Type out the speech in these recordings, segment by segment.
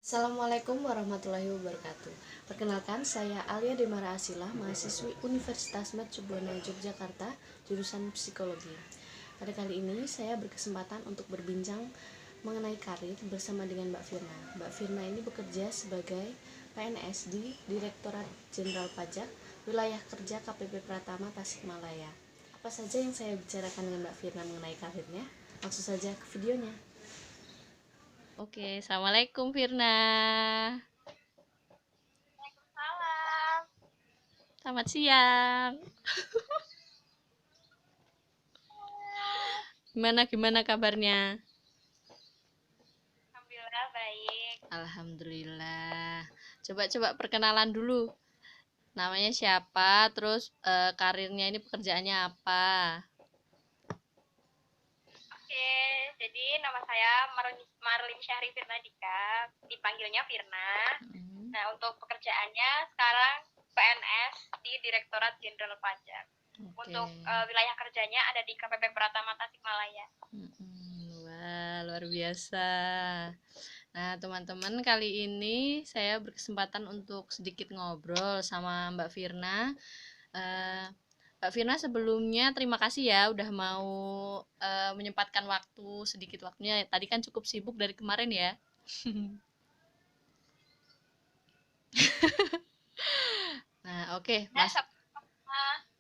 Assalamualaikum warahmatullahi wabarakatuh. Perkenalkan, saya Alia Demara Asila, mahasiswi Universitas Mercubuana Yogyakarta, jurusan Psikologi. Pada kali ini, saya berkesempatan untuk berbincang mengenai karir bersama dengan Mbak Firna. Mbak Firna ini bekerja sebagai PNS di Direktorat Jenderal Pajak, wilayah kerja KPP Pratama Tasikmalaya. Apa saja yang saya bicarakan dengan Mbak Firna mengenai karirnya? Langsung saja ke videonya. Oke, Assalamualaikum Firna. Waalaikumsalam. Selamat siang. Gimana kabarnya? Alhamdulillah baik. Alhamdulillah. Coba perkenalan dulu. Namanya siapa? Terus karirnya ini pekerjaannya apa? Oke, jadi nama saya Marlin Syahri Firnadika, dipanggilnya Firna. Hmm, Nah, untuk pekerjaannya sekarang PNS di Direktorat Jenderal Pajak. Oke. Untuk wilayah kerjanya ada di KPP Pratama Tasikmalaya. Wah, luar biasa. Nah, teman-teman, kali ini saya berkesempatan untuk sedikit ngobrol sama Mbak Firna. Eh, Mbak Firna, sebelumnya terima kasih ya udah mau menyempatkan waktu sedikit waktunya. Tadi kan cukup sibuk dari kemarin ya. Nah, oke, Nah, Mas.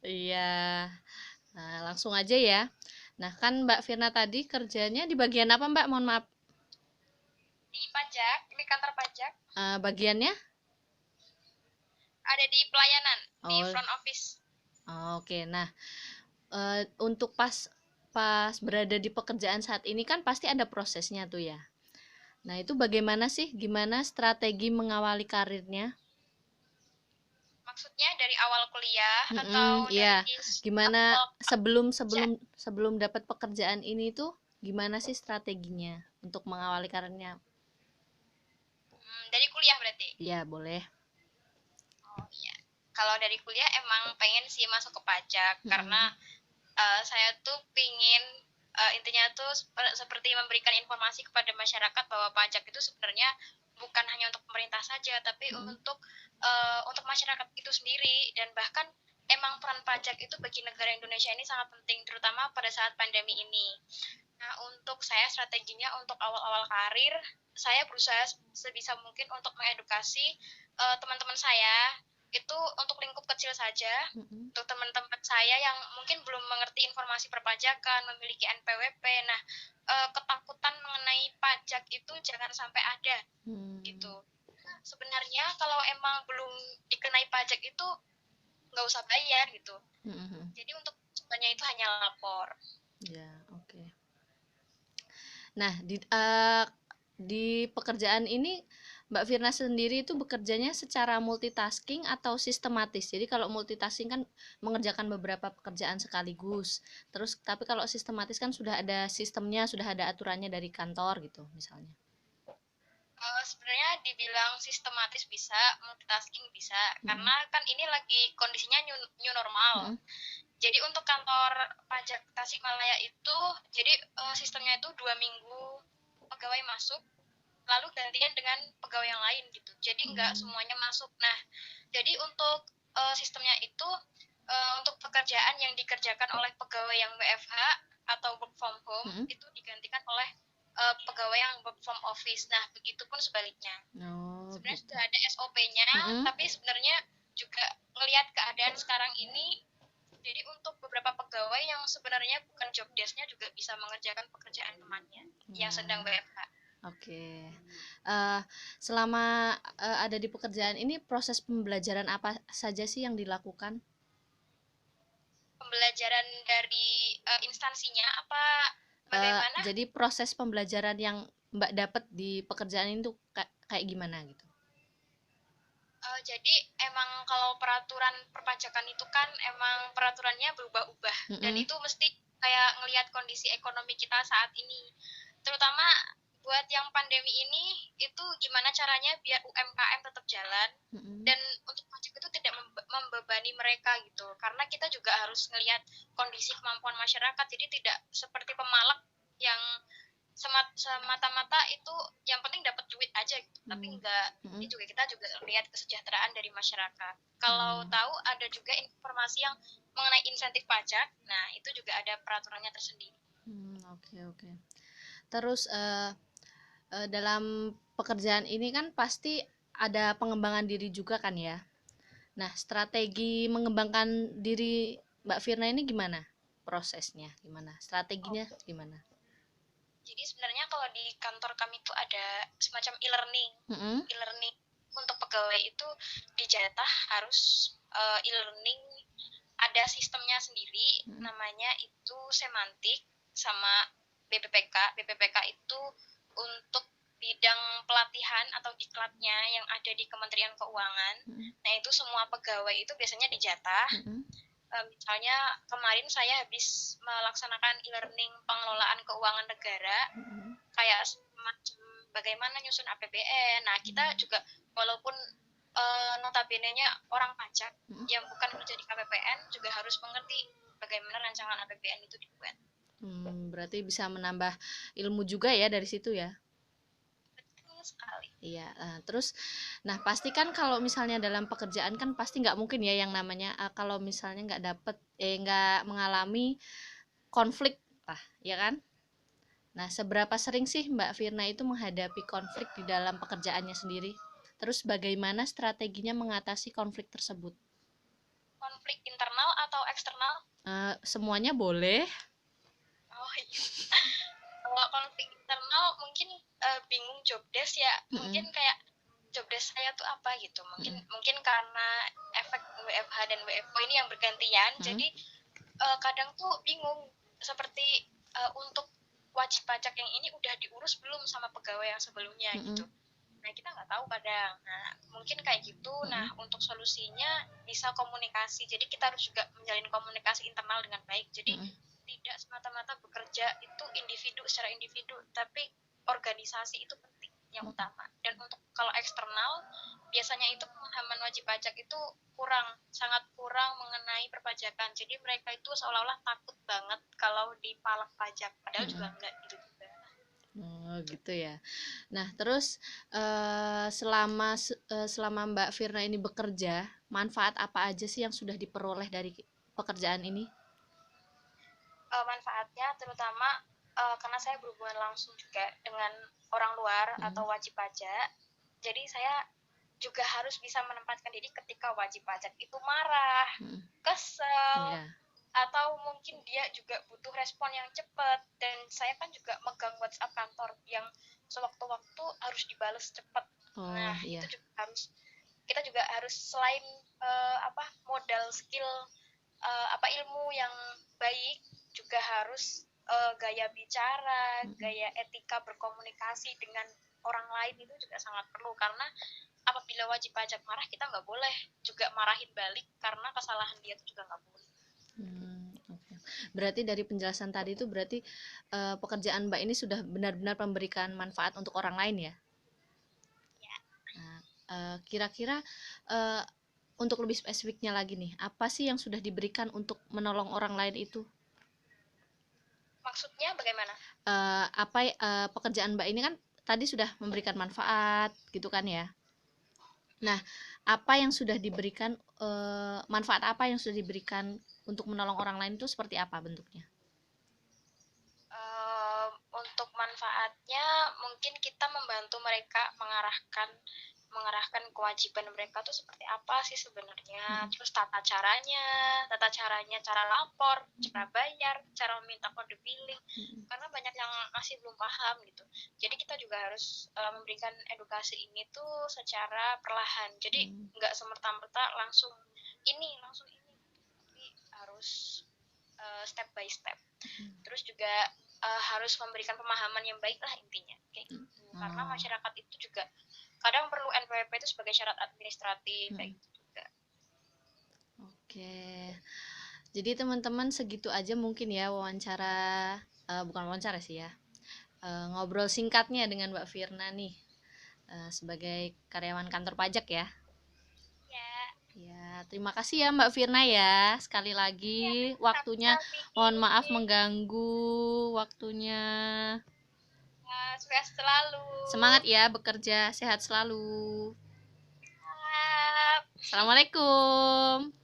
Iya. Nah, langsung aja ya. Nah, kan Mbak Firna tadi kerjanya di bagian apa, Mbak? Mohon maaf. di pajak, di kantor pajak, Bagiannya? ada di pelayanan, di Oh, front office. oke. Nah, untuk pas pas berada di pekerjaan saat ini kan pasti ada prosesnya tuh ya. Nah, itu bagaimana sih? Gimana strategi mengawali karirnya? Maksudnya dari awal kuliah atau Iya. dari Gimana awal sebelum kerja? sebelum sebelum dapat pekerjaan ini tuh gimana sih strateginya untuk mengawali karirnya? Dari kuliah berarti. Iya, boleh. Oh iya. Kalau dari kuliah emang pengen sih masuk ke pajak karena Mm-mm. saya tuh pingin intinya tuh seperti memberikan informasi kepada masyarakat bahwa pajak itu sebenarnya bukan hanya untuk pemerintah saja tapi Mm-mm. untuk masyarakat itu sendiri dan bahkan emang peran pajak itu bagi negara Indonesia ini sangat penting terutama pada saat pandemi ini. Nah, untuk saya strateginya untuk awal-awal karir, saya berusaha sebisa mungkin untuk mengedukasi teman-teman saya itu untuk lingkup kecil saja, Mm-mm. untuk teman-teman saya yang mungkin belum mengerti informasi perpajakan, memiliki NPWP. Nah, ketakutan mengenai pajak itu jangan sampai ada Hmm. gitu. Sebenarnya kalau emang belum dikenai pajak itu nggak usah bayar gitu. Mm-mm. Jadi untuk sebenarnya itu hanya lapor. Ya, oke. Nah, di pekerjaan ini Mbak Firna sendiri itu bekerjanya secara multitasking atau sistematis. Jadi kalau multitasking kan mengerjakan beberapa pekerjaan sekaligus. Terus tapi kalau sistematis kan sudah ada sistemnya, sudah ada aturannya dari kantor gitu misalnya. Sebenarnya dibilang sistematis bisa, multitasking bisa, Mm-mm. karena kan ini lagi kondisinya new normal. Mm-mm. Jadi untuk kantor pajak Tasikmalaya itu, jadi sistemnya itu 2 minggu pegawai masuk, lalu gantian dengan pegawai yang lain gitu. Jadi nggak Mm. semuanya masuk. Nah, jadi untuk sistemnya itu untuk pekerjaan yang dikerjakan oleh pegawai yang WFH atau work from home Mm-mm. itu digantikan oleh pegawai yang work from office. Nah, begitupun sebaliknya. Oh, Sebenarnya gitu. sudah ada SOP-nya, Mm-mm. tapi sebenarnya juga melihat keadaan sekarang ini, jadi untuk beberapa pegawai yang sebenarnya bukan job desk-nya juga bisa mengerjakan pekerjaan temannya yang sedang Wah, WFH. oke. Eh, Selama ada di pekerjaan ini proses pembelajaran apa saja sih yang dilakukan? Pembelajaran dari instansinya apa bagaimana? Jadi proses pembelajaran yang Mbak dapat di pekerjaan itu kayak gimana gitu? Jadi emang kalau peraturan perpajakan itu kan emang peraturannya berubah-ubah dan Mm-mm. itu mesti kayak ngelihat kondisi ekonomi kita saat ini. Terutama buat yang pandemi ini itu gimana caranya biar UMKM tetap jalan Mm-mm. dan untuk pajak itu tidak membebani mereka gitu. Karena kita juga harus ngelihat kondisi kemampuan masyarakat jadi tidak seperti pemalak yang semata-mata itu yang penting dapat duit aja gitu. tapi Hmm. enggak. Ini juga kita juga lihat kesejahteraan dari masyarakat. Kalau tahu ada juga informasi yang mengenai insentif pajak, nah itu juga ada peraturannya tersendiri. Oke. Terus dalam pekerjaan ini kan pasti ada pengembangan diri juga kan ya. Nah, strategi mengembangkan diri Mbak Firna ini gimana? Prosesnya gimana? Strateginya gimana? Jadi sebenarnya kalau di kantor kami itu ada semacam e-learning. E-learning untuk pegawai itu dijatah harus e-learning, ada sistemnya sendiri, namanya itu semantik sama BPPK. BPPK itu untuk bidang pelatihan atau diklatnya yang ada di Kementerian Keuangan. Nah, itu semua pegawai itu biasanya dijatah. Misalnya kemarin saya habis melaksanakan e-learning pengelolaan keuangan negara, kayak semacam bagaimana nyusun APBN. Nah, kita juga walaupun notabene-nya orang pajak yang bukan kerja di KPPN juga harus mengerti bagaimana rancangan APBN itu dibuat. Berarti bisa menambah ilmu juga ya dari situ ya. Betul sekali. Iya, terus, nah pasti kan kalau misalnya dalam pekerjaan kan pasti nggak mungkin ya yang namanya kalau misalnya nggak mengalami konflik lah, ya kan? Nah, seberapa sering sih Mbak Firna itu menghadapi konflik di dalam pekerjaannya sendiri? Terus bagaimana strateginya mengatasi konflik tersebut? Konflik internal atau eksternal? Semuanya boleh. Oh iya. Kalau konflik internal mungkin bingung job desk ya. Mungkin kayak job desk saya tuh apa gitu. Mungkin karena efek WFH dan WFO ini yang bergantian, jadi kadang tuh bingung seperti untuk wajib pajak yang ini udah diurus belum sama pegawai yang sebelumnya gitu. Nah, kita nggak tahu kadang. Nah, mungkin kayak gitu. Nah, untuk solusinya bisa komunikasi. Jadi kita harus juga menjalin komunikasi internal dengan baik. Jadi tidak semata-mata bekerja itu individu secara individu, tapi organisasi itu penting yang utama. Dan untuk kalau eksternal, biasanya itu pemahaman wajib pajak itu sangat kurang mengenai perpajakan. Jadi mereka itu seolah-olah takut banget kalau dipalak pajak, padahal juga enggak gitu juga. Oh gitu ya. Nah terus selama Mbak Firna ini bekerja, manfaat apa aja sih yang sudah diperoleh dari pekerjaan ini? Manfaatnya terutama karena saya berhubungan langsung juga dengan orang luar atau wajib pajak, jadi saya juga harus bisa menempatkan diri ketika wajib pajak itu marah, kesel, atau mungkin dia juga butuh respon yang cepat. Dan saya kan juga megang WhatsApp kantor yang sewaktu-waktu harus dibales cepat. Nah, itu juga kita juga harus selain modal skill ilmu yang baik, juga harus gaya bicara, gaya etika berkomunikasi dengan orang lain itu juga sangat perlu, karena apabila wajib pajak marah, kita nggak boleh juga marahin balik karena kesalahan dia itu juga nggak boleh. Okay. Berarti dari penjelasan tadi itu berarti pekerjaan Mbak ini sudah benar-benar memberikan manfaat untuk orang lain ya? Ya. Nah, kira-kira untuk lebih spesifiknya lagi nih, apa sih yang sudah diberikan untuk menolong orang lain itu? Maksudnya bagaimana? Pekerjaan Mbak ini kan tadi sudah memberikan manfaat gitu kan ya. Nah, apa yang sudah diberikan manfaat apa yang sudah diberikan untuk menolong orang lain itu seperti apa bentuknya? Untuk manfaatnya mungkin kita membantu mereka mengarahkan kewajiban mereka tuh seperti apa sih sebenarnya, terus tata caranya, cara lapor, cara bayar, cara meminta kode billing, karena banyak yang masih belum paham gitu. Jadi kita juga harus memberikan edukasi ini tuh secara perlahan, jadi nggak semerta-merta langsung ini, tapi harus step by step. Terus juga harus memberikan pemahaman yang baik lah intinya kayak gitu. Karena masyarakat itu juga kadang perlu NPWP itu sebagai syarat administratif kayak gitu juga. Oke. Jadi teman-teman segitu aja mungkin ya wawancara, bukan wawancara sih ya, ngobrol singkatnya dengan Mbak Firna nih sebagai karyawan kantor pajak ya. Ya, terima kasih ya Mbak Firna ya. Sekali lagi waktunya, mohon maaf mengganggu waktunya. Sukses selalu. Semangat ya bekerja, sehat selalu. Siap. Assalamualaikum.